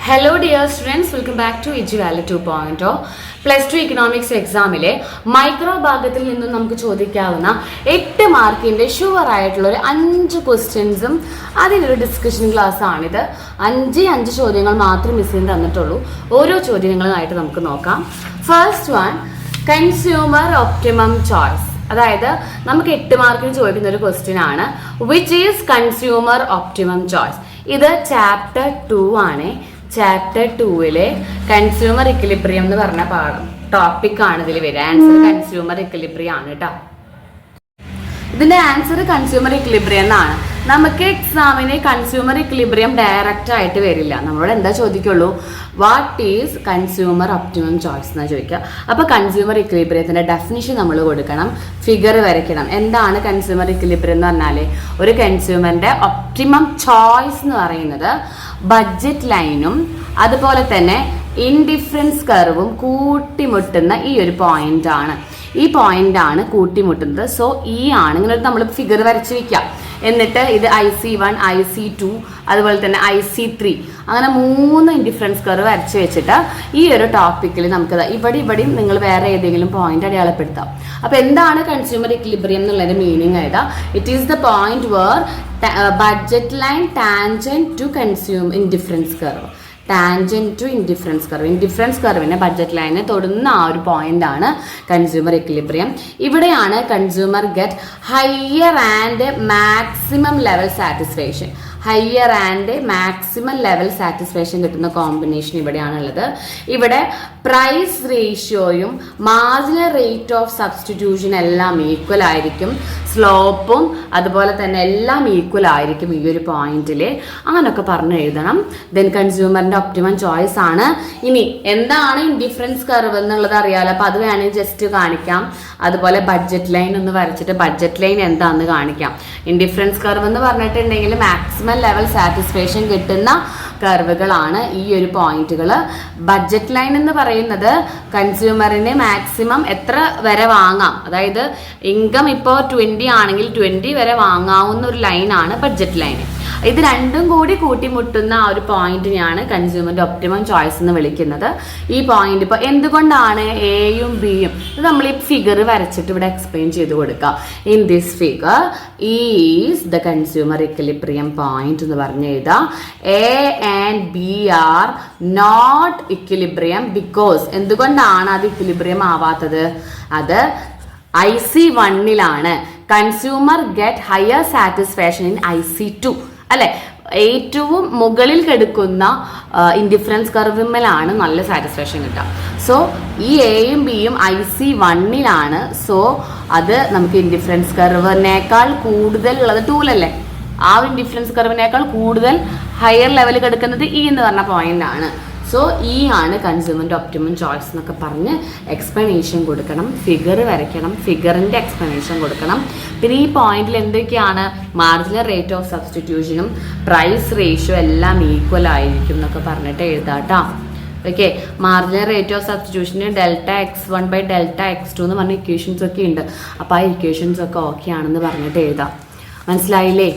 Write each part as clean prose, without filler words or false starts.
Hello dear students, welcome back to Edu 2.0. Plus 2 economics എക്സാമിലെ micro ഭാഗത്തിൽ നിന്നും നമുക്ക് ചോദിക്കാവുന്ന 8 മാർക്കിന്റെ ഷുവർ ആയിട്ടുള്ള ഒരു 5 ക്വസ്റ്റ്യൻസും അതിലൊരു ഡിസ്കഷൻ ക്ലാസ് ആണിത്. 5 ചോദ്യങ്ങൾ മാത്രം മിസ് ചെയ്ത് തന്നിട്ടുള്ളൂ. ഓരോ ചോദ്യങ്ങളായിട്ട് നമുക്ക് നോക്കാം. First one, consumer optimum choice. അതായത് നമുക്ക് 8 മാർക്കിന് ചോദിക്കുന്ന ഒരു ക്വസ്റ്റ്യൻ ആണ്. Which is consumer optimum choice? ഇത് ചാപ്റ്റർ 2 ആണ്. ചാപ്റ്റർ 2 കൺസ്യൂമർ ഇക്വിലിബ്രിയം എന്ന് പറഞ്ഞ ടോപ്പിക് ആണ് ഇതിൽ വരിക. ആൻസർ കൺസ്യൂമർ ഇക്വിലിബ്രിയം ആണ് കേട്ടോ. ഇതിന്റെ ആൻസർ കൺസ്യൂമർ ഇക്വിലിബ്രിയം എന്നാണ്. നമുക്ക് എക്സാമിന് കൺസ്യൂമർ ഇക്വിലിബ്രിയം ഡയറക്റ്റ് ആയിട്ട് വരില്ല. നമ്മളോട് എന്താ ചോദിക്കുള്ളൂ, what is consumer optimum choice എന്നാ ചോദിക്കുക. അപ്പൊ കൺസ്യൂമർ ഇക്വിലിബ്രിയത്തിന്റെ ഡെഫിനിഷൻ നമ്മൾ കൊടുക്കണം, ഫിഗർ വരയ്ക്കണം. എന്താണ് കൺസ്യൂമർ ഇക്വിലിബ്രിയം എന്ന് പറഞ്ഞാല്, ഒരു കൺസ്യൂമറിന്റെ ഒപ്റ്റിമം ചോയ്സ് എന്ന് പറയുന്നത് ബഡ്ജറ്റ് ലൈനും അതുപോലെ തന്നെ ഇൻഡിഫറൻസ് കർവും കൂട്ടിമുട്ടുന്ന ഈ ഒരു പോയിന്റ് ആണ്. ഈ പോയിന്റ് ആണ് കൂട്ടിമുട്ടുന്നത്. സോ ഈ ആണ് ഇങ്ങനെ നമ്മൾ ഫിഗർ വരച്ച് വെക്കാം. എന്നിട്ട് ഇത് IC1, IC2 അതുപോലെ തന്നെ IC3 അങ്ങനെ 3 ഇൻഡിഫറൻസ് കർവ് വരച്ച് വെച്ചിട്ട് ഈ ഒരു ടോപ്പിക്കിൽ നമുക്ക് ഇവിടെയും നിങ്ങൾ വേറെ ഏതെങ്കിലും പോയിന്റ് അടയാളപ്പെടുത്താം. അപ്പൊ എന്താണ് കൺസ്യൂമർ ഇക്വിലിബ്രിയം എന്നുള്ളതിന്റെ മീനിങ് ആയതാ, it is the point where budget line tangent to consume indifference curve. Tangent to indifference curve. Indifference കർവിനെ ബഡ്ജറ്റ് ലൈനെ തൊടുന്ന ആ ഒരു പോയിന്റ് ആണ് കൺസ്യൂമർ ഇക്വിലിബ്രിയം. ഇവിടെയാണ് consumer get higher and maximum level satisfaction. Higher and maximum level satisfaction കിട്ടുന്ന combination ഇവിടെയാണുള്ളത്. ഇവിടെ പ്രൈസ് റേഷ്യോയും മാർജിനൽ റേറ്റ് ഓഫ് സബ്സ്റ്റിറ്റ്യൂഷൻ എല്ലാം ഈക്വൽ ആയിരിക്കും. സ്ലോപ്പും അതുപോലെ തന്നെ എല്ലാം ഈക്വൽ ആയിരിക്കും ഈ ഒരു പോയിന്റിൽ. അങ്ങനൊക്കെ പറഞ്ഞു എഴുതണം. ദെൻ കൺസ്യൂമറിന്റെ ഒപ്റ്റിമം ചോയ്സ് ആണ്. ഇനി എന്താണ് ഇൻഡിഫറൻസ് കർവ് എന്നുള്ളത് അറിയാലോ. അപ്പൊ അത് വേണമെങ്കിൽ ജസ്റ്റ് കാണിക്കാം. അതുപോലെ ബഡ്ജറ്റ് ലൈൻ ഒന്ന് വരച്ചിട്ട് ബഡ്ജറ്റ് ലൈൻ എന്താന്ന് കാണിക്കാം. ഇൻഡിഫറൻസ് കർവ് എന്ന് പറഞ്ഞിട്ടുണ്ടെങ്കിൽ മാക്സിമം ലെവൽ സാറ്റിസ്ഫാക്ഷൻ കിട്ടുന്ന കർവുകളാണ് ഈ ഒരു പോയിന്റുകൾ. ബഡ്ജറ്റ് ലൈൻ എന്ന് പറയുന്നത് കൺസ്യൂമറിന് മാക്സിമം എത്ര വരെ വാങ്ങാം, അതായത് ഇൻകം ഇപ്പോൾ 20 ആണെങ്കിൽ 20 വരെ വാങ്ങാവുന്ന ഒരു ലൈനാണ് ബഡ്ജറ്റ് ലൈൻ. ഇത് രണ്ടും കൂടി കൂട്ടിമുട്ടുന്ന ആ ഒരു പോയിന്റിനെയാണ് കൺസ്യൂമറിന്റെ ഒപ്റ്റിമം ചോയ്സ് എന്ന് വിളിക്കുന്നത്. ഈ പോയിന്റ് ഇപ്പോൾ എന്തുകൊണ്ടാണ് എയും ബിയും, ഇത് നമ്മൾ ഈ ഫിഗർ വരച്ചിട്ട് ഇവിടെ എക്സ്പ്ലെയിൻ ചെയ്ത് കൊടുക്കാം. In this figure is the consumer equilibrium point എന്ന് പറഞ്ഞു എഴുതാം. A and B are not equilibrium because, എന്തുകൊണ്ടാണ് അത് ഇക്വിലിബ്രിയം ആവാത്തത്, അത് IC1 consumer get higher satisfaction in IC2 അല്ലെ. ഏറ്റവും മുകളിൽ കിടക്കുന്ന ഇൻഡിഫറൻസ് കർവിന്മേലാണ് നല്ല സാറ്റിസ്ഫാക്ഷൻ കിട്ടുക. സോ ഈ എയും ബിയും IC1 സോ അത് നമുക്ക് ഇൻഡിഫറൻസ് കർവിനേക്കാൾ കൂടുതൽ ഉള്ളത് 2 ആ ഒരു ഇൻഡിഫറൻസ് കർവിനേക്കാൾ കൂടുതൽ ഹയർ ലെവൽ കിടക്കുന്നത് ഈ എന്ന് പറഞ്ഞ പോയിന്റ് ആണ്. സോ ഈ ആണ് കൺസ്യൂമറിന്റെ ഒപ്റ്റിമം ചോയ്സ് എന്നൊക്കെ പറഞ്ഞ് എക്സ്പ്ലനേഷൻ കൊടുക്കണം, ഫിഗർ വരയ്ക്കണം, ഫിഗറിന്റെ എക്സ്പ്ലനേഷൻ കൊടുക്കണം. പിന്നെ ഈ പോയിന്റിൽ എന്തൊക്കെയാണ്, മാർജിനൽ റേറ്റ് ഓഫ് സബ്സ്റ്റിറ്റ്യൂഷനും പ്രൈസ് റേഷ്യോ എല്ലാം ഈക്വൽ ആയിരിക്കും എന്നൊക്കെ പറഞ്ഞിട്ട് എഴുതാട്ടോ. ഓക്കെ, മാർജിനൽ റേറ്റ് ഓഫ് സബ്സ്റ്റിറ്റ്യൂഷന് Δx1/Δx2 എന്ന് പറഞ്ഞ ഇക്വേഷൻസ് ഒക്കെ ഉണ്ട്. അപ്പോൾ ആ ഇക്വേഷൻസ് ഒക്കെ ഓക്കെ ആണെന്ന് പറഞ്ഞിട്ട് എഴുതാം. മനസ്സിലായില്ലേ?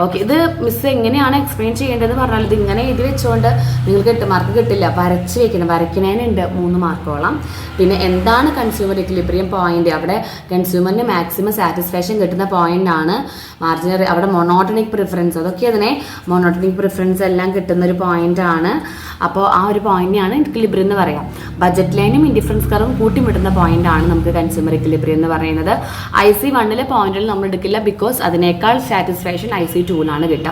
ഓക്കെ, ഇത് മിസ് എങ്ങനെയാണ് എക്സ്പ്ലെയിൻ ചെയ്യേണ്ടതെന്ന് പറഞ്ഞാൽ ഇത് ഇങ്ങനെ എഴുതി വെച്ചുകൊണ്ട് നിങ്ങൾക്ക് 8 മാർക്ക് കിട്ടില്ല. വരച്ച് വെക്കണം. വരയ്ക്കുന്നതിനുണ്ട് 3 മാർക്കോളം. പിന്നെ എന്താണ് കൺസ്യൂമർ ഇക്വിലിബ്രിയം പോയിന്റ്, അവിടെ കൺസ്യൂമറിന് മാക്സിമം സാറ്റിസ്ഫാക്ഷൻ കിട്ടുന്ന പോയിന്റ് ആണ്. മാർജിനൽ അവിടെ മൊണോട്ടണിക് പ്രിഫറൻസ്, അതൊക്കെ അതിനെ മൊണോട്ടണിക് പ്രിഫറൻസ് എല്ലാം കിട്ടുന്ന ഒരു പോയിന്റ് ആണ്. അപ്പോൾ ആ ഒരു പോയിന്റിനെയാണ് ഇക്വിലിബ്രിയം എന്ന് പറയാം. ബഡ്ജറ്റ് ലൈനും ഇൻഡിഫറൻസ് കർവും കൂട്ടിമുട്ടുന്ന പോയിന്റ് ആണ് നമുക്ക് കൺസ്യൂമർ ഇക്വിലിബ്രിയം എന്ന് പറയുന്നത്. IC1 പോയിന്റിൽ നമ്മൾ എടുക്കില്ല, ബിക്കോസ് അതിനേക്കാൾ സാറ്റിസ്ഫാക്ഷൻ IC2 കിട്ടുക.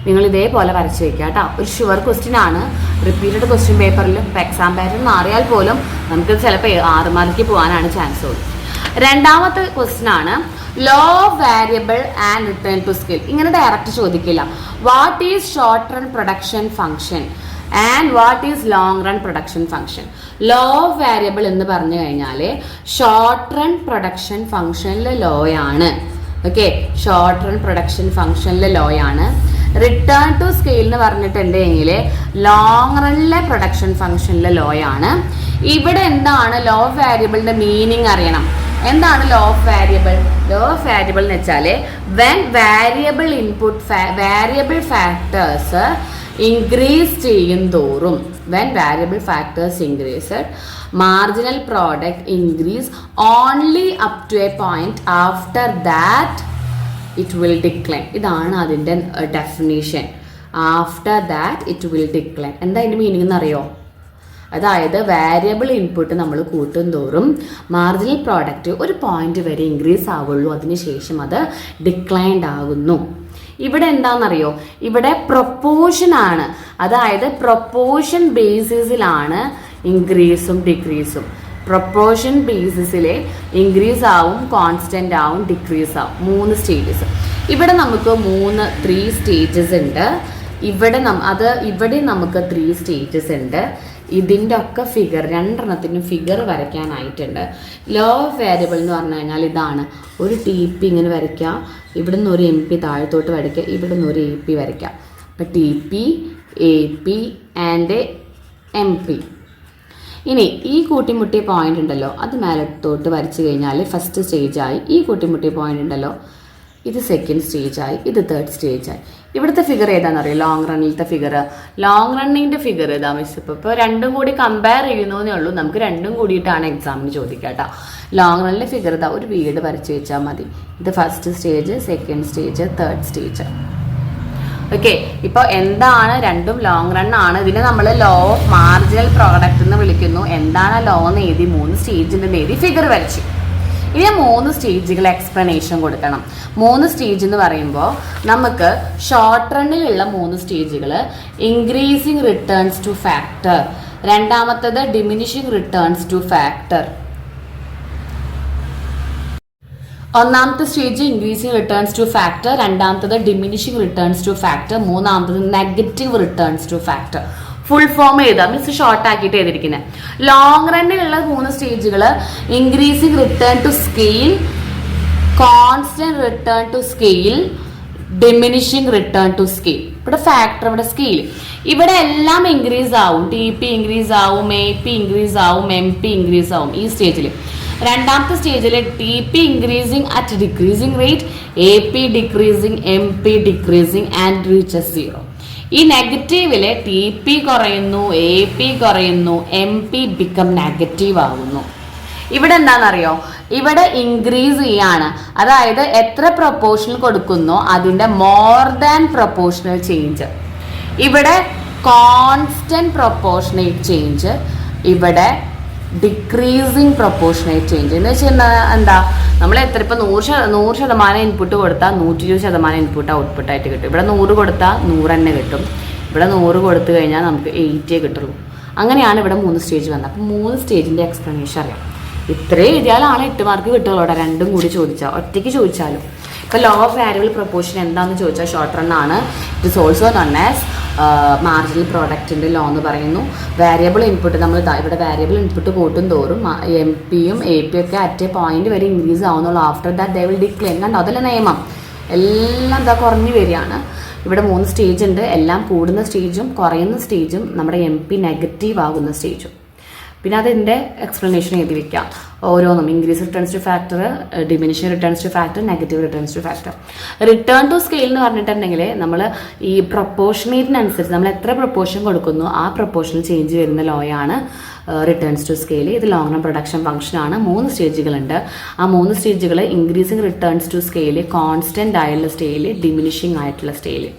നിങ്ങൾ ഇതേപോലെ വരച്ച് വെക്കുക കേട്ടോ. ഒരു ഷുവർ ക്വസ്റ്റ്യൻ ആണ്. റിപ്പീറ്റഡ് ക്വസ്റ്റ്യൻ പേപ്പറിലും എക്സാം പാറ്റേൺ മാറിയാൽ പോലും നമുക്ക് ചിലപ്പോൾ 6 മാർക്ക് പോകാനാണ് ചാൻസ് ഉള്ളൂ. രണ്ടാമത്തെ ക്വസ്റ്റ്യൻ ആണ് law variable and return to scale. ഇങ്ങനെ ഡയറക്റ്റ് ചോദിക്കില്ല. What is short run production function and what is long run production function. Law variable എന്ന് പറഞ്ഞു കഴിഞ്ഞാൽ ഷോർട്ട് റൺ പ്രൊഡക്ഷൻ ഫംഗ്ഷനിലെ ലോ ആണ്. ഓക്കെ, ഷോർട്ട് റൺ പ്രൊഡക്ഷൻ ഫംഗ്ഷനിലെ law ആണ്. Return to scale എന്ന് പറഞ്ഞിട്ടുണ്ടെങ്കിൽ ലോങ് റണ്ണിലെ പ്രൊഡക്ഷൻ ഫംഗ്ഷനിലെ ലോ ആണ്. ഇവിടെ എന്താണ് ലോ ഓഫ് വാരിയബിളിന്റെ മീനിങ് അറിയണം. എന്താണ് law of variable? Law of variable എന്ന് വെച്ചാൽ when variable input variable factors increase ചെയ്യും തോറും when variable factors increased, marginal product increase only up to a point, after that it will decline. ഇതാണ് അതിൻ്റെ definition. After that it will decline. എന്താ അതിൻ്റെ meaning എന്നറിയോ? അതായത് വേരിയബിൾ ഇൻപുട്ട് നമ്മൾ കൂട്ടും തോറും മാർജിനൽ പ്രോഡക്റ്റ് ഒരു പോയിന്റ് വരെ ഇൻക്രീസ് ആവുള്ളൂ, അതിനുശേഷം അത് ഡിക്ലൈൻഡ് ആകുന്നു. ഇവിടെ എന്താണെന്നറിയോ? ഇവിടെ പ്രൊപ്പോർഷൻ ആണ്, അതായത് പ്രൊപ്പോർഷൻ ബേസിസിലാണ് ഇൻക്രീസും ഡിക്രീസും. പ്രൊപ്പോർഷൻ ബേസിസിൽ ഇൻക്രീസ് ആവും, കോൺസ്റ്റന്റ് ആവും, ഡിക്രീസ് ആവും. 3 സ്റ്റേജസ്. ഇവിടെ നമുക്ക് 3 സ്റ്റേജസ് ഉണ്ട്. ഇവിടെ നമുക്ക് 3 സ്റ്റേജസ് ഉണ്ട്. ഇതിൻ്റെ ഒക്കെ ഫിഗർ, 2 ഫിഗർ വരയ്ക്കാനായിട്ടുണ്ട്. ലോ ഓഫ് വേരിയബിൾ എന്ന് പറഞ്ഞു കഴിഞ്ഞാൽ ഇതാണ്. ഒരു TP ഇങ്ങനെ വരയ്ക്കുക, ഇവിടെ നിന്ന് ഒരു MP താഴത്തോട്ട് വരയ്ക്കുക, ഇവിടെ നിന്ന് ഒരു AP വരയ്ക്കുക. അപ്പം TP, AP ആൻഡ് MP. ഇനി ഈ കൂട്ടിമുട്ടിയ പോയിന്റ് ഉണ്ടല്ലോ, അത് മേലത്തോട്ട് വരച്ചു കഴിഞ്ഞാൽ ഫസ്റ്റ് സ്റ്റേജായി. ഈ കൂട്ടിമുട്ടിയ പോയിന്റ് ഉണ്ടല്ലോ, ഇത് സെക്കൻഡ് സ്റ്റേജായി, ഇത് തേർഡ് സ്റ്റേജായി. ഇവിടുത്തെ ഫിഗർ ഏതാണെന്നറിയോ? ലോങ് റണ്ണിലത്തെ ഫിഗർ. ലോങ് റണ്ണിൻ്റെ ഫിഗർ ഇതാ മിസ്. ഇപ്പോൾ രണ്ടും കൂടി കമ്പയർ ചെയ്യുന്നതേ ഉള്ളൂ. നമുക്ക് രണ്ടും കൂടിയിട്ടാണ് എക്സാമിന് ചോദിക്കുക കേട്ടോ. ലോങ് റണ്ണിലെ ഫിഗർ ഇതാ, ഒരു വീട് വരച്ച് വെച്ചാൽ മതി. ഇത് first stage, second stage, third stage. Okay, ഇപ്പോൾ എന്താണ്? രണ്ടും ലോങ് റൺ ആണ്. ഇതിനെ നമ്മൾ ലോ ഓഫ് മാർജിനൽ പ്രോഡക്റ്റ് എന്ന് വിളിക്കുന്നു. എന്താണ് ലോ എന്ന് എഴുതി, 3 സ്റ്റേജിൻ്റെ എഴുതി ഫിഗർ വരച്ചു. ഇനി 3 സ്റ്റേജുകൾ എക്സ്പ്ലനേഷൻ കൊടുക്കണം. 3 സ്റ്റേജ് എന്ന് പറയുമ്പോൾ നമുക്ക് ഷോർട്ട് റണ്ണിലുള്ള 3 സ്റ്റേജുകൾ ഇൻക്രീസിങ് റിട്ടേൺസ് ടു ഫാക്ടർ, രണ്ടാമത്തത് ഡിമിനിഷിങ് റിട്ടേൺസ് ടു ഫാക്ടർ. ഒന്നാമത്തെ stage increasing returns to factor, രണ്ടാമത്തത് ഡിമിനിഷിങ് റിട്ടേൺസ് ടു ഫാക്ടർ, മൂന്നാമത്തത് negative returns to factor. Full form എഴുതാം, മിസ് ഷോർട്ട് ആക്കിയിട്ട് എഴുതിയിരിക്കുന്നത്. ലോങ് റണ്ണിലുള്ള 3 സ്റ്റേജുകൾ increasing return to scale, constant return to scale, diminishing return to scale. ഇവിടെ factor, ഇവിടെ scale, ഇവിടെ എല്ലാം ഇൻക്രീസ് ആവും. TP ഇൻക്രീസ് ആവും, AP ഇൻക്രീസ് ആവും, MP ഇൻക്രീസ് ആവും ഈ സ്റ്റേജിൽ. രണ്ടാമത്തെ സ്റ്റേജിൽ TP increasing at decreasing rate, AP decreasing, MP decreasing and reaches 0. ഈ നെഗറ്റീവില് TP കുറയുന്നു, AP കുറയുന്നു, MP ബിക്കം നെഗറ്റീവ് ആകുന്നു. ഇവിടെ എന്താണെന്നറിയോ? ഇവിടെ ഇൻക്രീസ് ചെയ്യാണ്, അതായത് എത്ര പ്രൊപ്പോർഷണൽ കൊടുക്കുന്നോ അതിൻ്റെ മോർ ദാൻ പ്രൊപ്പോർഷണൽ ചേഞ്ച്. ഇവിടെ കോൺസ്റ്റന്റ് പ്രൊപ്പോർഷണേറ്റ് ചേഞ്ച്, ഇവിടെ ഡിക്രീസിങ് പ്രൊപ്പോർഷണേറ്റ് ചേഞ്ച്. എന്ന് വെച്ചാൽ എന്താ, നമ്മൾ എത്ര ഇപ്പോൾ 100% ഇൻപുട്ട് കൊടുത്താൽ 120% ഇൻപുട്ട് ഔട്ട്പുട്ടായിട്ട് കിട്ടും. ഇവിടെ 100 കൊടുത്താൽ 100 തന്നെ കിട്ടും. ഇവിടെ 100 കൊടുത്തു കഴിഞ്ഞാൽ നമുക്ക് 80 കിട്ടുള്ളൂ. അങ്ങനെയാണ് ഇവിടെ 3 സ്റ്റേജ് വന്നത്. അപ്പം 3 സ്റ്റേജിൻ്റെ എക്സ്പ്ലനേഷൻ അറിയാം. ഇത്രയും എഴുതിയാലാണ് 8 മാർക്ക് കിട്ടുള്ളൂ. അവിടെ രണ്ടും കൂടി ചോദിച്ചാൽ, ഒറ്റയ്ക്ക് ചോദിച്ചാലും. ഇപ്പോൾ ലോ ഓഫ് വാരിയബിൾ പ്രൊപ്പോർഷൻ എന്താണെന്ന് ചോദിച്ചാൽ ഷോർട്ട് റൺ ആണ്. It is also known as marginal പ്രോഡക്റ്റിൻ്റെ ലോ എന്ന് പറയുന്നു. വാരിയബിൾ ഇൻപുട്ട് നമ്മൾ ഇവിടെ വാരിയബിൾ ഇൻപുട്ട് കൂട്ടും തോറും MP യും AP ഒക്കെ അറ്റ് എ പോയിന്റ് വരെ ഇൻക്രീസ് ആവുന്നുള്ളൂ. After that they will decline. കണ്ടോ, അതല്ല നിയമം. എല്ലാം എന്താ കുറഞ്ഞു വരികയാണ്. ഇവിടെ 3 സ്റ്റേജ് ഉണ്ട്. എല്ലാം കൂടുന്ന സ്റ്റേജും കുറയുന്ന സ്റ്റേജും നമ്മുടെ MP നെഗറ്റീവ് ആകുന്ന സ്റ്റേജും. പിന്നെ അതിൻ്റെ എക്സ്പ്ലനേഷൻ എഴുതി വയ്ക്കാം ഓരോന്നും. Increase returns to factor, diminishing returns to factor, negative returns to factor. Return to scale എന്ന് പറഞ്ഞിട്ടുണ്ടെങ്കിൽ നമ്മൾ ഈ പ്രൊപ്പോർഷനേറ്റിനനുസരിച്ച് നമ്മൾ എത്ര പ്രൊപ്പോർഷൻ കൊടുക്കുന്നു ആ പ്രൊപ്പോർഷനിൽ ചേഞ്ച് വരുന്ന ലോയാണ് റിട്ടേൺസ് ടു സ്കെയിൽ. ഇത് ലോങ് റൺ പ്രൊഡക്ഷൻ ഫംഗ്ഷനാണ്. 3 സ്റ്റേജുകളുണ്ട്. ആ 3 സ്റ്റേജുകൾ increasing returns to scale, constant ആയിട്ടുള്ള സ്റ്റേയിൽ, ഡിമിനിഷിങ് ആയിട്ടുള്ള സ്റ്റേജ്.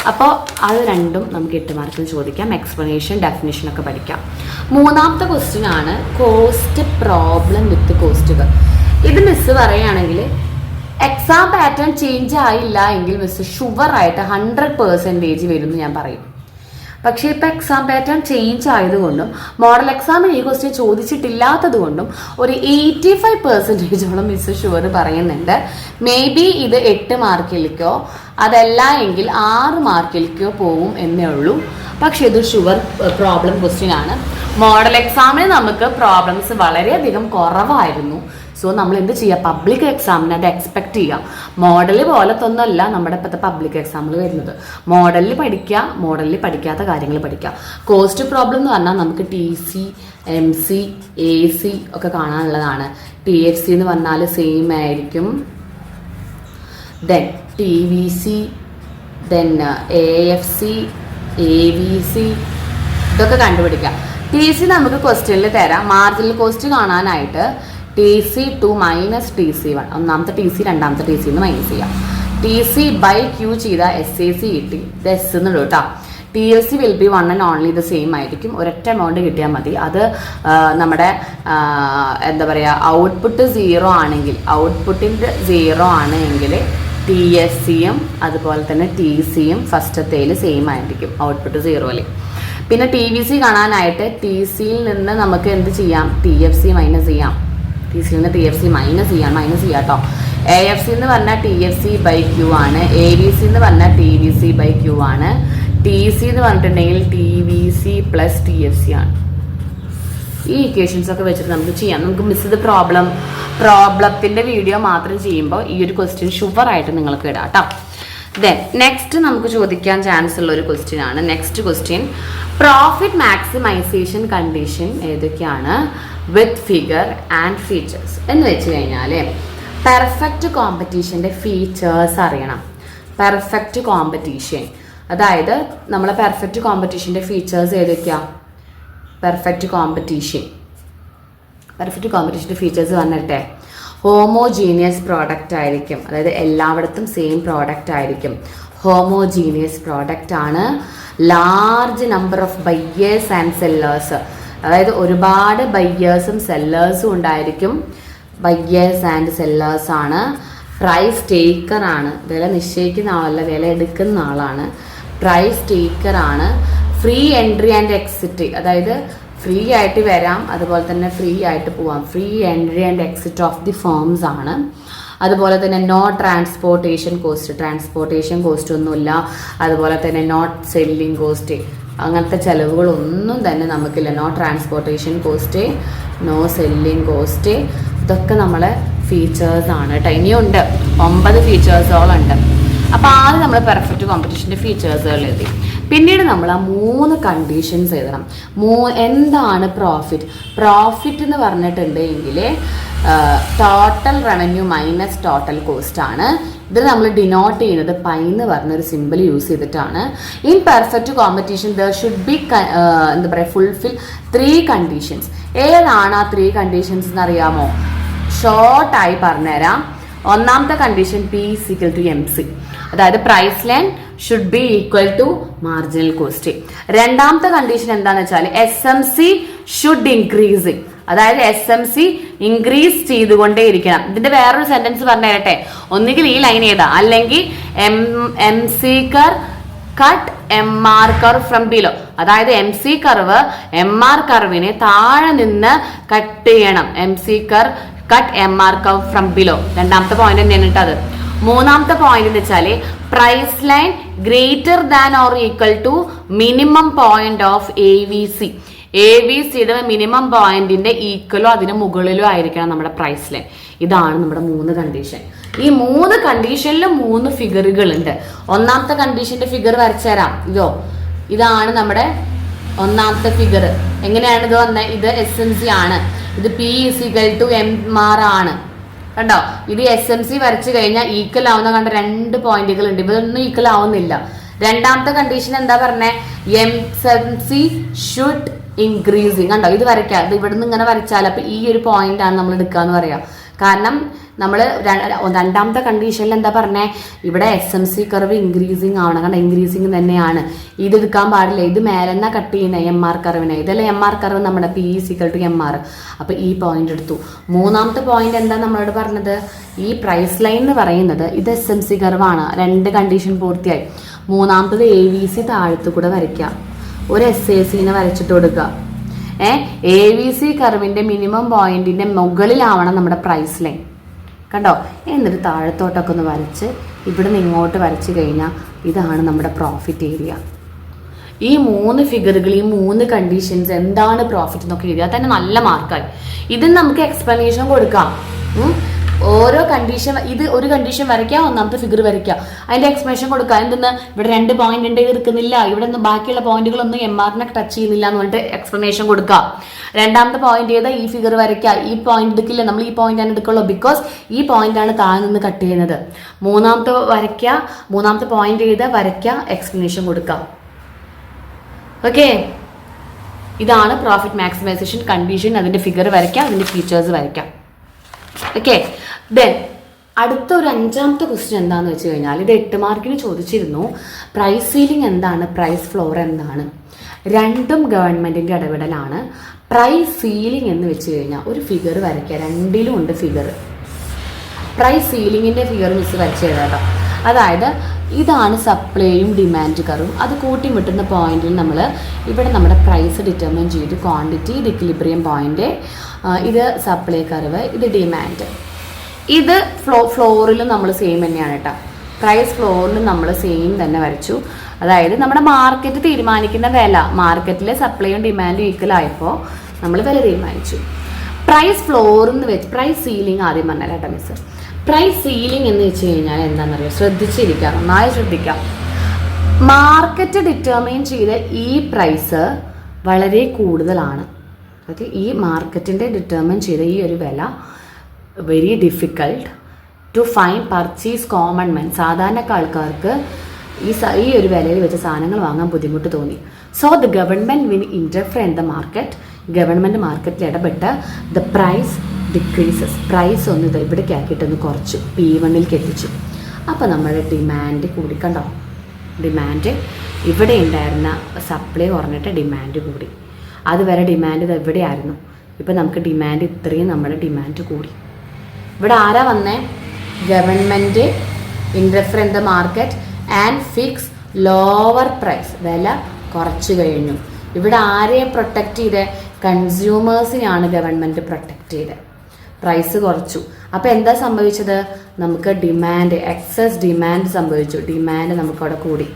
അപ്പോൾ അത് രണ്ടും നമുക്ക് 8 മാർക്കിന് ചോദിക്കാം. എക്സ്പ്ലനേഷൻ, ഡെഫിനിഷൻ ഒക്കെ പഠിക്കാം. മൂന്നാമത്തെ ക്വസ്റ്റ്യൻ ആണ് കോസ്റ്റ് പ്രോബ്ലം വിത്ത് കോസ്റ്റുകൾ. ഇത് മിസ് പറയുകയാണെങ്കിൽ എക്സാം പാറ്റേൺ ചേഞ്ച് ആയില്ല എങ്കിൽ മിസ് ഷുവറായിട്ട് 100% വരും ഞാൻ പറയും. പക്ഷേ ഇപ്പോൾ എക്സാം പാറ്റേൺ ചേഞ്ച് ആയതുകൊണ്ടും മോഡൽ എക്സാമിന് ഈ ക്വസ്റ്റ്യൻ ചോദിച്ചിട്ടില്ലാത്തത് കൊണ്ടും ഒരു 85%ഓളം മിസ് ഷുവർ പറയുന്നുണ്ട്. മേ ബി ഇത് 8 മാർക്കിലേക്കോ അതല്ല എങ്കിൽ 6 മാർക്കിലേക്കോ പോവും എന്നേ ഉള്ളൂ. പക്ഷെ ഇത് ഷുവർ പ്രോബ്ലം ക്വസ്റ്റ്യൻ ആണ്. മോഡൽ എക്സാമിന് നമുക്ക് പ്രോബ്ലംസ് വളരെയധികം കുറവായിരുന്നു. സോ നമ്മൾ എന്ത് ചെയ്യുക, പബ്ലിക് എക്സാമിന് അത് എക്സ്പെക്ട് ചെയ്യാം. മോഡൽ പോലത്തൊന്നുമല്ല നമ്മുടെ ഇപ്പോഴത്തെ പബ്ലിക് എക്സാമിൽ വരുന്നത്. മോഡലിൽ പഠിക്കുക, മോഡലിൽ പഠിക്കാത്ത കാര്യങ്ങൾ പഠിക്കുക. കോസ്റ്റ് പ്രോബ്ലം എന്ന് പറഞ്ഞാൽ നമുക്ക് TC, MC, AC ഒക്കെ കാണാനുള്ളതാണ്. TFC എന്ന് പറഞ്ഞാൽ സെയിം ആയിരിക്കും. Then TVC, then AFC, ABC ഇതൊക്കെ കണ്ടുപിടിക്കാം. TC നമുക്ക് ക്വസ്റ്റ്യനിൽ തരാം. മാർജിനൽ കോസ്റ്റ് കാണാനായിട്ട് TC2 - TC1, ഒന്നാമത്തെ TC രണ്ടാമത്തെ TC എന്ന് മൈനസ് ചെയ്യാം. TC/Q ചെയ്താൽ SAC കിട്ടി. ഇത് S എന്ന് കേട്ടോ. TLC will be 1 and only the same ആയിരിക്കും. ഒരൊറ്റ എമൗണ്ട് കിട്ടിയാൽ മതി. അത് നമ്മുടെ എന്താ പറയുക, ഔട്ട്പുട്ട് 0 ആണെങ്കിൽ, ഔട്ട്പുട്ടിൻ്റെ 0 ആണെങ്കിൽ TSCയും അതുപോലെ തന്നെ TCയും ഫസ്റ്റത്തേൽ സെയിം ആയിരിക്കും, ഔട്ട്പുട്ട് 0ൽ. പിന്നെ TVC കാണാനായിട്ട് TCയിൽ നിന്ന് നമുക്ക് എന്ത് ചെയ്യാം, TFC മൈനസ് ചെയ്യാം. TCയിൽ നിന്ന് TFC മൈനസ് ചെയ്യാം കേട്ടോ. AFC എന്ന് പറഞ്ഞാൽ TFC/Q ആണ്. ABC എന്ന് പറഞ്ഞാൽ TVC/Q ആണ്. TC എന്ന് പറഞ്ഞിട്ടുണ്ടെങ്കിൽ TVC + TFC ആണ്. ഈ ഇക്വേഷൻസ് ഒക്കെ വെച്ചിട്ട് നമുക്ക് ചെയ്യാം. നമുക്ക് മിസ് ചെയ്ത പ്രോബ്ലത്തിൻ്റെ വീഡിയോ മാത്രം ചെയ്യുമ്പോൾ ഈ ഒരു ക്വസ്റ്റ്യൻ ഷുവറായിട്ട് നിങ്ങൾക്ക് ഇടാം കേട്ടോ. ദെൻ നെക്സ്റ്റ് നമുക്ക് ചോദിക്കാൻ ചാൻസ് ഉള്ള ഒരു ക്വസ്റ്റ്യൻ ആണ്. Next question, profit maximisation condition ഏതൊക്കെയാണ് വിത്ത് ഫിഗർ ആൻഡ് ഫീച്ചേഴ്സ് എന്ന് വെച്ച് കഴിഞ്ഞാൽ, പെർഫെക്റ്റ് കോമ്പറ്റീഷൻ്റെ ഫീച്ചേഴ്സ് അറിയണം. പെർഫെക്റ്റ് കോമ്പറ്റീഷൻ, അതായത് നമ്മളെ പെർഫെക്റ്റ് കോമ്പറ്റീഷൻ്റെ ഫീച്ചേഴ്സ് ഏതൊക്കെയാണ്? പെർഫെക്റ്റ് കോമ്പറ്റീഷൻ്റെ ഫീച്ചേഴ്സ് വന്നിട്ടെ, ഹോമോജീനിയസ് പ്രോഡക്റ്റ് ആയിരിക്കും. അതായത് എല്ലായിടത്തും സെയിം പ്രോഡക്റ്റ് ആയിരിക്കും. ഹോമോജീനിയസ് പ്രോഡക്റ്റ് ആണ്. Large number of buyers and sellers, അതായത് ഒരുപാട് ബയ്യേഴ്സും സെല്ലേഴ്സും ഉണ്ടായിരിക്കും. ബയ്യേഴ്സ് ആൻഡ് സെല്ലേഴ്സ് ആണ്. പ്രൈസ് ടേക്കർ ആണ്, വില നിശ്ചയിക്കുന്ന ആളല്ല, വില എടുക്കുന്ന ആളാണ്. പ്രൈസ് ടേക്കർ ആണ്. ഫ്രീ എൻട്രി ആൻഡ് എക്സിറ്റ്, അതായത് ഫ്രീ ആയിട്ട് വരാം, അതുപോലെ തന്നെ ഫ്രീ ആയിട്ട് പോവാം. Free entry and exit of the firms ആണ്. അതുപോലെ തന്നെ നോ ട്രാൻസ്പോർട്ടേഷൻ കോസ്റ്റ് ഒന്നുമില്ല. അതുപോലെ തന്നെ നോട്ട് സെല്ലിംഗ് കോസ്റ്റ്, അങ്ങനത്തെ ചിലവുകളൊന്നും തന്നെ നമുക്കില്ല. No transportation cost, no selling cost, ഇതൊക്കെ നമ്മളെ ഫീച്ചേഴ്സാണ് കേട്ടോ. ഇനിയുണ്ട് 9 ഫീച്ചേഴ്സോളുണ്ട്. അപ്പോൾ ആദ്യം നമ്മൾ പെർഫെക്റ്റ് കോമ്പറ്റീഷൻ്റെ ഫീച്ചേഴ്സുകൾ എഴുതി. പിന്നീട് നമ്മൾ ആ 3 കണ്ടീഷൻസ് എഴുതണം. എന്താണ് പ്രോഫിറ്റ് എന്ന് പറഞ്ഞിട്ടുണ്ടെങ്കിൽ total revenue minus total cost ആണ്. ഇത് നമ്മൾ ഡിനോട്ട് ചെയ്യുന്നത് പൈ എന്ന് പറഞ്ഞൊരു സിമ്പിൾ യൂസ് ചെയ്തിട്ടാണ്. In perfect competition there should be എന്താ പറയുക, ഫുൾഫിൽ 3 കണ്ടീഷൻസ്. ഏതാണ് ആ 3 കണ്ടീഷൻസ് എന്നറിയാമോ? ഷോർട്ടായി പറഞ്ഞുതരാം. ഒന്നാമത്തെ കണ്ടീഷൻ P = MC, അതായത് price line should be equal to marginal cost. രണ്ടാമത്തെ കണ്ടീഷൻ എന്താണെന്ന് വെച്ചാൽ SMC ഷുഡ് ഇൻക്രീസിങ്, അതായത് SMC ഇൻക്രീസ് ചെയ്തുകൊണ്ടേ ഇരിക്കണം. ഇതിന്റെ വേറൊരു സെന്റൻസ് പറഞ്ഞു തരട്ടെ. ഒന്നുകിൽ ഈ ലൈൻ ഏതാ, അല്ലെങ്കിൽ MC cut MR curve from below, അതായത് MC കർവ് MR കർവിനെ താഴെ നിന്ന് കട്ട് ചെയ്യണം. MC cut MR curve from below, രണ്ടാമത്തെ പോയിന്റ് തന്നെയാണ് കേട്ടത്. മൂന്നാമത്തെ പോയിന്റ് എന്ന് വെച്ചാൽ price line greater than or equal to minimum point of AVCയുടെ മിനിമം പോയിന്റിന്റെ ഈക്വലോ അതിന് മുകളിലോ ആയിരിക്കണം നമ്മുടെ പ്രൈസ് ലൈൻ. ഇതാണ് നമ്മുടെ 3 കണ്ടീഷൻ. ഈ 3 കണ്ടീഷനിൽ 3 ഫിഗറുകൾ ഉണ്ട്. ഒന്നാമത്തെ കണ്ടീഷന്റെ ഫിഗർ വരച്ചുതരാം. ഇതാണ് നമ്മുടെ ഒന്നാമത്തെ ഫിഗർ. എങ്ങനെയാണ് ഇത് വന്നത്? ഇത് SMC ആണ്. ഇത് P = MR ആണ്. കണ്ടോ? ഇത് SMC വരച്ചു കഴിഞ്ഞാൽ ഈക്വൽ ആവുന്ന കണ്ട 2 പോയിന്റുകൾ ഉണ്ട്. ഇതൊന്നും ഈക്വൽ ആവുന്നില്ല. രണ്ടാമത്തെ കണ്ടീഷൻ എന്താ പറഞ്ഞേ? SMC should increasing. കണ്ടോ? ഇത് വരയ്ക്കാം. ഇത് ഇവിടെ നിന്ന് ഇങ്ങനെ വരച്ചാൽ അപ്പൊ ഈ ഒരു പോയിന്റ് ആണ് നമ്മൾ എടുക്കാന്ന് പറയാം. കാരണം നമ്മൾ രണ്ടാമത്തെ കണ്ടീഷനിൽ എന്താ പറഞ്ഞേ? ഇവിടെ SMC കർവ് ഇൻക്രീസിങ് ആവണം. കാരണം ഇൻക്രീസിങ് തന്നെയാണ്. ഇത് എടുക്കാൻ പാടില്ല. ഇത് മേലെന്നാ കട്ട് ചെയ്യുന്നത് MR കർവിനെ. ഇതല്ലേ MR കർവ് നമ്മുടെ P = MR. അപ്പൊ ഈ പോയിന്റ് എടുത്തു. മൂന്നാമത്തെ പോയിന്റ് എന്താ നമ്മളോട് പറഞ്ഞത്? ഈ പ്രൈസ് ലൈൻ എന്ന് പറയുന്നത് ഇത് SMC കർവാണ്. 2 കണ്ടീഷൻ പൂർത്തിയായി. മൂന്നാമത്തത് AVC താഴത്തു കൂടെ വരയ്ക്കാം. ഒരു SACനെ വരച്ചിട്ട് കൊടുക്കുക. AVC കർവിന്റെ മിനിമം പോയിന്റിന്റെ മുകളിലാവണം നമ്മുടെ പ്രൈസ് ലൈൻ. കണ്ടോ? എന്നിട്ട് താഴത്തോട്ടൊക്കെ ഒന്ന് വരച്ച് ഇവിടെ നിന്ന് ഇങ്ങോട്ട് വരച്ച് കഴിഞ്ഞാൽ ഇതാണ് നമ്മുടെ പ്രോഫിറ്റ് ഏരിയ. ഈ 3 ഫിഗറുകൾ, ഈ 3 കണ്ടീഷൻസ് എന്താണ് പ്രോഫിറ്റ് എന്നൊക്കെ എഴുതിയാൽ തന്നെ നല്ല മാർക്കായി. ഇതിന് നമുക്ക് എക്സ്പ്ലനേഷൻ കൊടുക്കാം. ഓരോ കണ്ടീഷൻ, ഇത് ഒരു കണ്ടീഷൻ വരയ്ക്കാം, ഒന്നാമത്തെ ഫിഗർ വരയ്ക്കാം, അതിന്റെ എക്സ്പ്ലനേഷൻ കൊടുക്കുക. എന്തെന്ന് ഇവിടെ 2 പോയിന്റ് ഉണ്ട്, എടുക്കുന്നില്ല, ഇവിടെ നിന്ന് ബാക്കിയുള്ള പോയിന്റുകളൊന്നും MRനെ ടച്ച് ചെയ്യുന്നില്ല എന്ന് പറഞ്ഞിട്ട് എക്സ്പ്ലനേഷൻ കൊടുക്കുക. രണ്ടാമത്തെ പോയിന്റ് ചെയ്താൽ ഈ ഫിഗർ വരയ്ക്കുക, ഈ പോയിന്റ് എടുക്കില്ല, നമ്മൾ ഈ പോയിന്റ് ആണ് എടുക്കുള്ളൂ, ബിക്കോസ് ഈ പോയിന്റ് ആണ് താഴെ നിന്ന് കട്ട് ചെയ്യുന്നത്. മൂന്നാമത്തെ വരയ്ക്കുക, മൂന്നാമത്തെ പോയിന്റ് ചെയ്താൽ വരയ്ക്കുക, എക്സ്പ്ലനേഷൻ കൊടുക്കുക. ഓക്കെ, ഇതാണ് പ്രോഫിറ്റ് മാക്സിമൈസേഷൻ കണ്ടീഷൻ. അതിന്റെ ഫിഗർ വരയ്ക്കാം, അതിന്റെ ഫീച്ചേഴ്സ് വരയ്ക്കാം. ഓക്കെ, ദെൻ അടുത്ത ഒരു 5ാമത്തെ ക്വസ്റ്റ്യൻ എന്താണെന്ന് വെച്ച് കഴിഞ്ഞാൽ, ഇത് 8 മാർക്കിന് ചോദിച്ചിരുന്നു. പ്രൈസ് സീലിംഗ് എന്താണ്, പ്രൈസ് ഫ്ലോർ എന്താണ്? രണ്ടും ഗവൺമെന്റിന്റെ ഇടപെടലാണ്. പ്രൈസ് സീലിംഗ് എന്ന് വെച്ച് കഴിഞ്ഞാൽ ഒരു ഫിഗർ വരയ്ക്കുക, രണ്ടിലും ഉണ്ട് ഫിഗർ. പ്രൈസ് സീലിംഗിന്റെ ഫിഗർ മിസ് വരച്ച് കേട്ടോ. അതായത് ഇതാണ് സപ്ലൈയും ഡിമാൻഡ് കർവും. അത് കൂട്ടിമുട്ടുന്ന പോയിന്റിൽ നമ്മൾ ഇവിടെ നമ്മുടെ പ്രൈസ് ഡിറ്റർമിൻ ചെയ്തു. ക്വാണ്ടിറ്റി, ഇത് ഇക്വിലിബ്രിയം പോയിന്റ്, ഇത് സപ്ലൈ കർവ്, ഇത് ഡിമാൻഡ്. ഇത് ഫ്ലോറിലും നമ്മൾ സെയിം തന്നെയാണ് കേട്ടോ. പ്രൈസ് ഫ്ലോറിലും നമ്മൾ സെയിം തന്നെ വരച്ചു. അതായത് നമ്മുടെ മാർക്കറ്റ് തീരുമാനിക്കുന്ന വില, മാർക്കറ്റിലെ സപ്ലൈയും ഡിമാൻഡും ഈക്വൽ ആയപ്പോൾ നമ്മൾ വില തീരുമാനിച്ചു. പ്രൈസ് ഫ്ലോറിന്ന് വെച്ച് പ്രൈസ് സീലിംഗ് ആദ്യം പറഞ്ഞാൽ കേട്ടോ മിസ്. പ്രൈസ് സീലിംഗ് എന്ന് വെച്ച് കഴിഞ്ഞാൽ എന്താണെന്നറിയോ, ശ്രദ്ധിച്ചിരിക്കാം, നന്നായി ശ്രദ്ധിക്കാം. മാർക്കറ്റ് ഡിറ്റർമൈൻ ചെയ്ത ഈ പ്രൈസ് വളരെ കൂടുതലാണ്. അതായത് ഈ മാർക്കറ്റിൻ്റെ ഡിറ്റർമൈൻ ചെയ്ത ഈ ഒരു വില very difficult to find purchase common men. സാധാരണ ആൾക്കാർക്ക് ഈ ഒരു വിലയിൽ വെച്ച സാധനങ്ങൾ വാങ്ങാൻ ബുദ്ധിമുട്ട് തോന്നി. So the government will interfere in the market. Government മാർക്കറ്റിൽ ഇടപെട്ട് ദ പ്രൈസ് ഡിക്രീസസ്. പ്രൈസ് ഒന്ന് ഇത് ഇവിടേക്ക് ആക്കിയിട്ടൊന്ന് കുറച്ചു, P1ലേക്ക് എത്തിച്ചു. അപ്പോൾ നമ്മുടെ ഡിമാൻഡ് കൂടി. കണ്ടോ, ഡിമാൻഡ് ഇവിടെ ഉണ്ടായിരുന്ന സപ്ലൈ കുറഞ്ഞിട്ട് ഡിമാൻഡ് കൂടി. അതുവരെ ഡിമാൻഡ് ഇത് എവിടെയായിരുന്നു, ഇപ്പം നമുക്ക് ഡിമാൻഡ് ഇത്രയും നമ്മുടെ ഡിമാൻഡ് കൂടി. ഇവിടെ ആരാ വന്നേ, government interfere in the market and fix lower price. വില കുറച്ച് കഴിഞ്ഞു. ഇവിടെ ആരെയെ പ്രൊട്ടക്റ്റ് ചെയ്തേ, കൺസ്യൂമേഴ്സിനെയാണ് ഗവൺമെൻറ് പ്രൊട്ടക്റ്റ് ചെയ്തത്. പ്രൈസ് കുറച്ചു. അപ്പോൾ എന്താ സംഭവിച്ചത്, നമുക്ക് ഡിമാൻഡ്, എക്സസ് ഡിമാൻഡ് സംഭവിച്ചു. ഡിമാൻഡ് നമുക്കവിടെ കൂടി.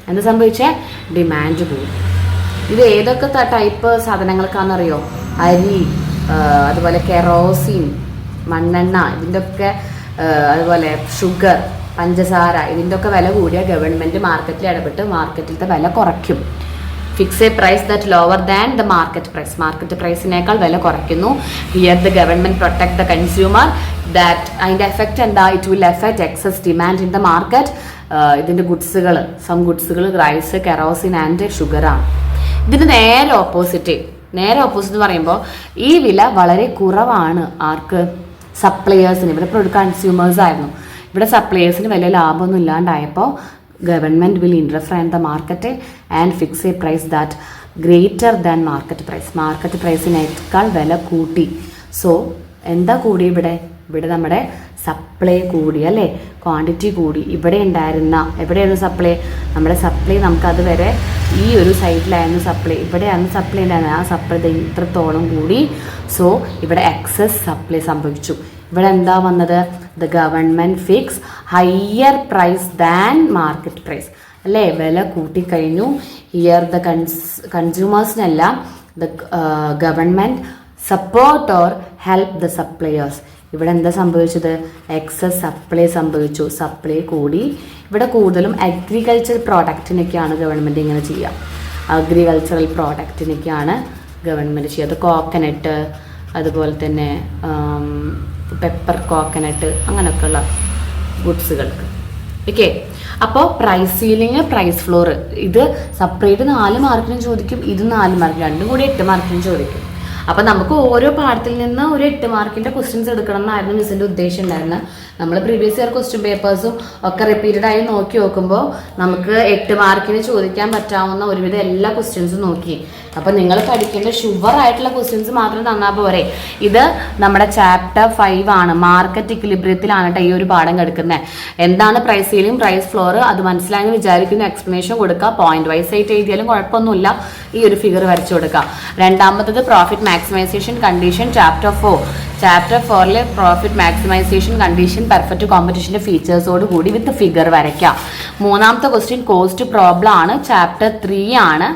എന്താ സംഭവിച്ചേ, ഡിമാൻഡ് കൂടി. ഇത് ഏതൊക്കെ ടൈപ്പ് സാധനങ്ങൾക്കാണെന്നറിയോ, അരി, അതുപോലെ കെറോസിൻ, മണ്ണെണ്ണ, ഇതിൻ്റെ ഒക്കെ, അതുപോലെ ഷുഗർ, പഞ്ചസാര, ഇതിൻ്റെ ഒക്കെ വില കൂടിയാൽ ഗവൺമെൻറ് മാർക്കറ്റിൽ ഇടപെട്ട് മാർക്കറ്റിലത്തെ വില കുറയ്ക്കും. Fix a price that lower than the market price. Market പ്രൈസിനേക്കാൾ വില കുറയ്ക്കുന്നു. Here the government protect the consumer. That അതിൻ്റെ എഫക്റ്റ് എന്താ, it will affect excess demand in the market. ഇതിൻ്റെ ഗുഡ്സുകൾ, സം ഗുഡ്സുകൾ റൈസ്, കെറോസിൻ ആൻഡ് ഷുഗറാണ്. ഇതിന് നേരെ ഓപ്പോസിറ്റ് എന്ന് പറയുമ്പോൾ ഈ വില വളരെ കുറവാണ്. ആർക്ക്, സപ്ലയേഴ്സിന്. ഇവിടെ കൺസ്യൂമേഴ്സ് ആയിരുന്നു. ഇവിടെ സപ്ലയേഴ്സിന് വലിയ ലാഭമൊന്നും ഇല്ലാണ്ടായപ്പോൾ government will interfere in the market and fix a price that greater than market price. Market പ്രൈസിനേക്കാൾ വില കൂട്ടി. സോ എന്താ കൂടി ഇവിടെ നമ്മുടെ സപ്ലൈ കൂടി അല്ലേ, ക്വാണ്ടിറ്റി കൂടി. ഇവിടെ ഉണ്ടായിരുന്ന, എവിടെയായിരുന്നു സപ്ലൈ, നമ്മുടെ സപ്ലൈ നമുക്ക് അതുവരെ ഈ ഒരു സൈഡിലായിരുന്നു സപ്ലൈ, ഇവിടെയായിരുന്നു സപ്ലൈ ഉണ്ടായിരുന്നത്. ആ സപ്ലൈ ഇത്രത്തോളം കൂടി. സോ ഇവിടെ എക്സസ് സപ്ലൈ സംഭവിച്ചു. ഇവിടെ എന്താ വന്നത്, the government fix higher price than market price അല്ലേ, വില കൂട്ടിക്കഴിഞ്ഞു. ഹിയർ ദ കൺസ്യൂമേഴ്സിനല്ല, the government support or help the suppliers. ഇവിടെ എന്താ സംഭവിച്ചത്, എക്സസ് സപ്ലൈ സംഭവിച്ചു. സപ്ലൈ കൂടി. ഇവിടെ കൂടുതലും അഗ്രികൾച്ചർ പ്രോഡക്റ്റിനൊക്കെയാണ് ഗവൺമെൻറ് ഇങ്ങനെ ചെയ്യുക. അഗ്രികൾച്ചറൽ പ്രോഡക്റ്റിനൊക്കെയാണ് ഗവൺമെൻറ് ചെയ്യുക. കോക്കനട്ട്, അതുപോലെ തന്നെ പെപ്പർ, കോക്കനട്ട്, അങ്ങനെയൊക്കെയുള്ള ഗുഡ്സുകൾക്ക്. ഓക്കെ, അപ്പോൾ പ്രൈസ് സീലിംഗ്, പ്രൈസ് ഫ്ലോർ, ഇത് സെപ്പറേറ്റ് 4 മാർക്കിനും ചോദിക്കും, ഇത് 4 മാർക്കിനും, രണ്ടും കൂടി 8 മാർക്കിനും ചോദിക്കും. അപ്പം നമുക്ക് ഓരോ പാഠത്തിൽ നിന്ന് ഒരു 8 മാർക്കിൻ്റെ ക്വസ്റ്റ്യൻസ് എടുക്കണം എന്നായിരുന്നു മിസ്സിൻ്റെ ഉദ്ദേശം ഉണ്ടായിരുന്നത്. നമ്മൾ പ്രീവിയസ് ഇയർ ക്വസ്റ്റ്യൻ പേപ്പേഴ്സും ഒക്കെ റിപ്പീറ്റഡ് ആയി നോക്കുമ്പോൾ നമുക്ക് 8 മാർക്കിന് ചോദിക്കാൻ പറ്റാവുന്ന ഒരുവിധം എല്ലാ ക്വസ്റ്റ്യൻസും നോക്കി. അപ്പം നിങ്ങൾ പഠിക്കേണ്ട ഷുവർ ആയിട്ടുള്ള ക്വസ്റ്റ്യൻസ് മാത്രം തന്നാൽ പോരെ. ഇത് നമ്മുടെ ചാപ്റ്റർ 5 ആണ്. മാർക്കറ്റ് ഇക്വിലിബ്രിയത്തിലാണ് കേട്ടോ ഈ ഒരു പാഠം കിടക്കുന്നത്. എന്താണ് പ്രൈസ് സീലിംഗ്, പ്രൈസ് ഫ്ലോർ, അത് മനസ്സിലായെന്ന് വിചാരിക്കുന്ന എക്സ്പ്ലനേഷൻ കൊടുക്കുക. പോയിന്റ് വൈസ് ആയിട്ട് എഴുതിയാലും കുഴപ്പമൊന്നുമില്ല. ഈ ഒരു ഫിഗർ വരച്ചു കൊടുക്കുക. രണ്ടാമത്തത് profit maximisation condition, chapter 4. Chapter 4 profit maximisation condition perfect കോമ്പറ്റീഷൻ്റെ ഫീച്ചേഴ്സോട് കൂടി വിത്ത് ഫിഗർ വരയ്ക്കാം. മൂന്നാമത്തെ ക്വസ്റ്റ്യൻ കോസ്റ്റ് പ്രോബ്ലം ആണ്. ചാപ്റ്റർ 3 ആണ്.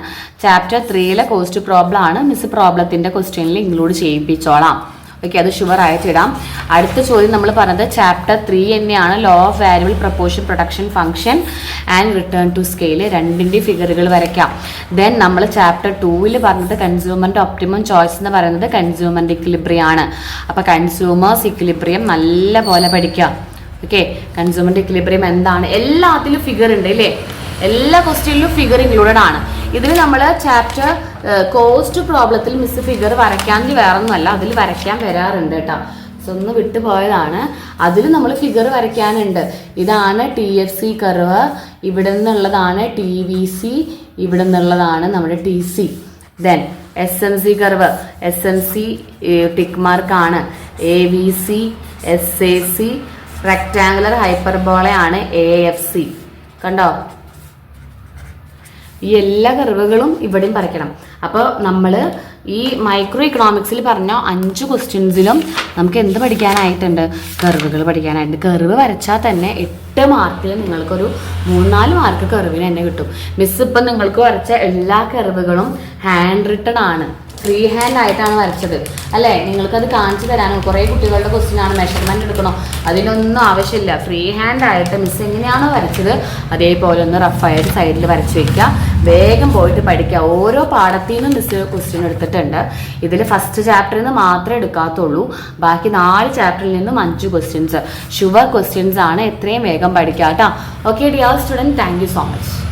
ചാപ്റ്റർ 3 കോസ്റ്റ് പ്രോബ്ലം ആണ്. മിസ് പ്രോബ്ലത്തിൻ്റെ ക്വസ്റ്റ്യനിൽ ഇൻക്ലൂഡ് ചെയ്യിപ്പിച്ചോളാം. ഓക്കെ, അത് ഷുവർ ആയിട്ട് ഇടാം. അടുത്ത ചോദ്യം നമ്മൾ പറഞ്ഞത് ചാപ്റ്റർ 3 തന്നെയാണ്, law of variable proportion production function and return to scale. രണ്ടിൻ്റെ ഫിഗറുകൾ വരയ്ക്കാം. ദെൻ നമ്മൾ ചാപ്റ്റർ 2 പറഞ്ഞത് കൺസ്യൂമറിൻ്റെ ഒപ്റ്റിമം ചോയ്സ് എന്ന് പറയുന്നത് കൺസ്യൂമറിൻ്റെ ഇക്വിലിബ്രിയം ആണ്. അപ്പോൾ കൺസ്യൂമേഴ്സ് ഇക്വിലിബ്രിയം നല്ല പോലെ പഠിക്കുക. ഓക്കെ, കൺസ്യൂമറിൻ്റെ ഇക്വിലിബ്രിയം എന്താണ്, എല്ലാത്തിലും ഫിഗർ ഉണ്ട് അല്ലേ, എല്ലാ ക്വസ്റ്റ്യനിലും ഫിഗർ ഇൻക്ലൂഡഡ് ആണ്. ഇതിൽ നമ്മൾ ചാപ്റ്റർ കോസ്റ്റ് പ്രോബ്ലത്തിൽ മിസ് ഫിഗർ വരയ്ക്കാമെങ്കിൽ വേറെ ഒന്നുമല്ല, അതിൽ വരയ്ക്കാൻ വരാറുണ്ട് കേട്ടോ. സോ ഒന്ന് വിട്ടുപോയതാണ്. അതിൽ നമ്മൾ ഫിഗർ വരയ്ക്കാനുണ്ട്. ഇതാണ് TFC കർവ്, ഇവിടെ നിന്നുള്ളതാണ് TVC, ഇവിടെ നിന്നുള്ളതാണ് നമ്മുടെ TC. Then SMC curve, SMC tick മാർക്കാണ്. AVC, SAC, റെക്ടാങ്കുലർ ഹൈപ്പർബോളയാണ് AFC. കണ്ടോ, ഈ എല്ലാ കർവുകളും ഇവിടെയും വരയ്ക്കണം. അപ്പോൾ നമ്മൾ ഈ മൈക്രോ ഇക്കണോമിക്സിൽ പറഞ്ഞ 5 ക്വസ്റ്റ്യൻസിലും നമുക്ക് എന്ത് പഠിക്കാനായിട്ടുണ്ട്, കർവുകൾ പഠിക്കാനായിട്ടുണ്ട്. കർവ് വരച്ചാൽ തന്നെ 8 മാർക്കിൽ നിങ്ങൾക്കൊരു 3-4 മാർക്ക് കർവിന് തന്നെ കിട്ടും. മിസ് ഇപ്പം നിങ്ങൾക്ക് വരച്ച എല്ലാ കർവുകളും ഹാൻഡ് റിട്ടൺ ആണ്, ഫ്രീ ഹാൻഡ് ആയിട്ടാണ് വരച്ചത് അല്ലേ. നിങ്ങൾക്കത് കാണിച്ചു തരാനോ, കുറേ കുട്ടികളുടെ ക്വസ്റ്റ്യൻ ആണ്, മെഷർമെൻറ്റ് എടുക്കണോ, അതിനൊന്നും ആവശ്യമില്ല. ഫ്രീ ഹാൻഡ് ആയിട്ട് മിസ് എങ്ങനെയാണോ വരച്ചത് അതേപോലെ ഒന്ന് റഫായിട്ട് സൈഡിൽ വരച്ച് വയ്ക്കുക. വേഗം പോയിട്ട് പഠിക്കുക. ഓരോ പാഠത്തിൽ നിന്നും മിസ് ക്വസ്റ്റ്യൻ എടുത്തിട്ടുണ്ട്. ഇതിൽ ഫസ്റ്റ് ചാപ്റ്ററിൽ നിന്ന് മാത്രമേ എടുക്കാത്തുള്ളൂ. ബാക്കി 4 ചാപ്റ്ററിൽ നിന്നും 5 ക്വസ്റ്റ്യൻസ് ഷുവർ ക്വസ്റ്റ്യൻസ് ആണ്. എത്രയും വേഗം പഠിക്കുക കേട്ടോ. Okay dear student, thank you so much.